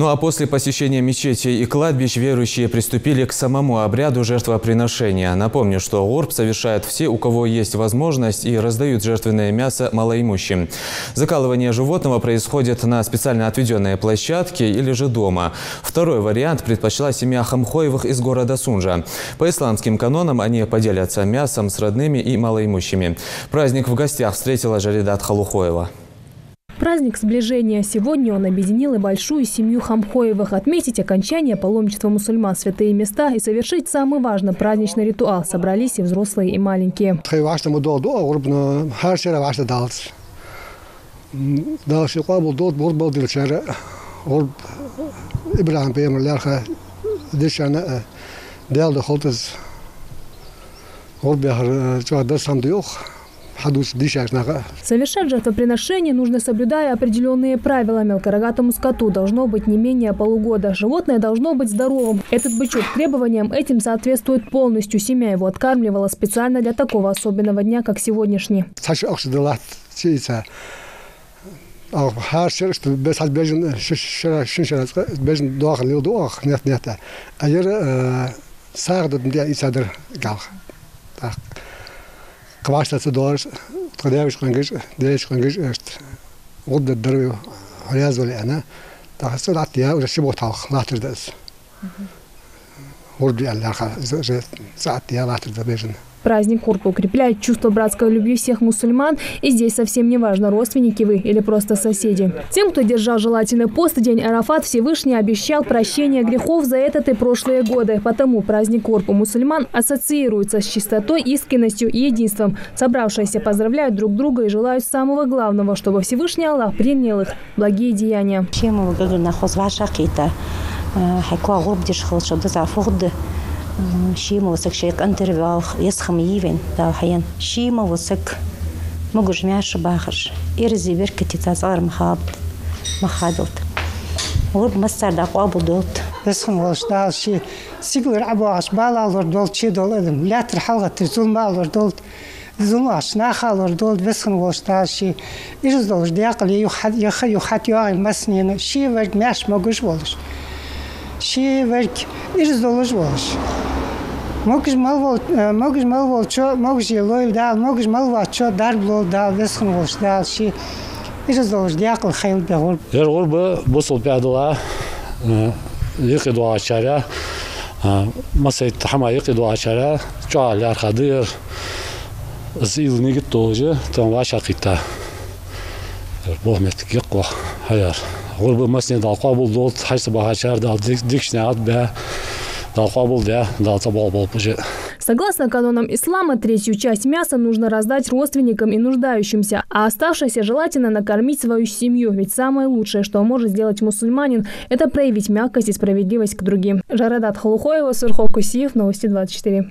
Ну а после посещения мечетей и кладбищ верующие приступили к самому обряду жертвоприношения. Напомню, что гурб совершают все, у кого есть возможность, и раздают жертвенное мясо малоимущим. Закалывание животного происходит на специально отведенной площадке или же дома. Второй вариант предпочла семья Хамхоевых из города Сунжа. По исламским канонам они поделятся мясом с родными и малоимущими. Праздник в гостях встретила Жаридат Халухоева. Праздник сближения. Сегодня он объединил и большую семью Хамхоевых. Отметить окончание паломничества мусульман в святые места и совершить самый важный праздничный ритуал собрались и взрослые, и маленькие. Совершать жертвоприношение нужно, соблюдая определенные правила. Мелкорогатому скоту должно быть не менее полугода. Животное должно быть здоровым. Этот бычок требованиям этим соответствует полностью. Семья его откармливала специально для такого особенного дня, как сегодняшний. Праздник гурб укрепляет чувство братской любви всех мусульман. И здесь совсем не важно, родственники вы или просто соседи. Тем, кто держал желательный пост в день Арафат, Всевышний обещал прощение грехов за этот и прошлые годы. Потому праздник гурб у мусульман ассоциируется с чистотой, искренностью и единством. Собравшиеся поздравляют друг друга и желают самого главного, чтобы Всевышний Аллах принял их благие деяния. شيما وسك شيك انترفيو يسخم يفين دا حين شيما وسك مجوج ماش باخش إرزي بركتي تصار مخابط غرب مستر دا قابو دوت يسخم وش دا شي سيقول عبو عش بالا لور دولت شي دول ادم لا ترحلغه ترزول ما لور دولت زولاش ناخا لور دولت يسخم وش دا شي إرز دولش دياقل يخات يوغي مسنين شي ورق ماش مجوج ولش شي ورق إرز دولش ولش Могиш малвол чо, могиш елоев дал, могиш малва чо дарблол дал, весхан волш дал, ши иразолш дякл хайл бегор. Гурбы бусул пядуа, يقدوا على الشارع، مثلا تحمى يقدوا على الشارع، جوا على الخدير، زيل نيجي توجه، تنواش عقيدة، بوهمت يقوى هيار. غربة مثلا دال قابل دوت حيث بها شهر دال ديكش نعد به. Согласно канонам ислама, третью часть мяса нужно раздать родственникам и нуждающимся, а оставшееся желательно накормить свою семью. Ведь самое лучшее, что может сделать мусульманин, это проявить мягкость и справедливость к другим. Жаридат Халухоева, Сурхо Кусиев, Новости 24.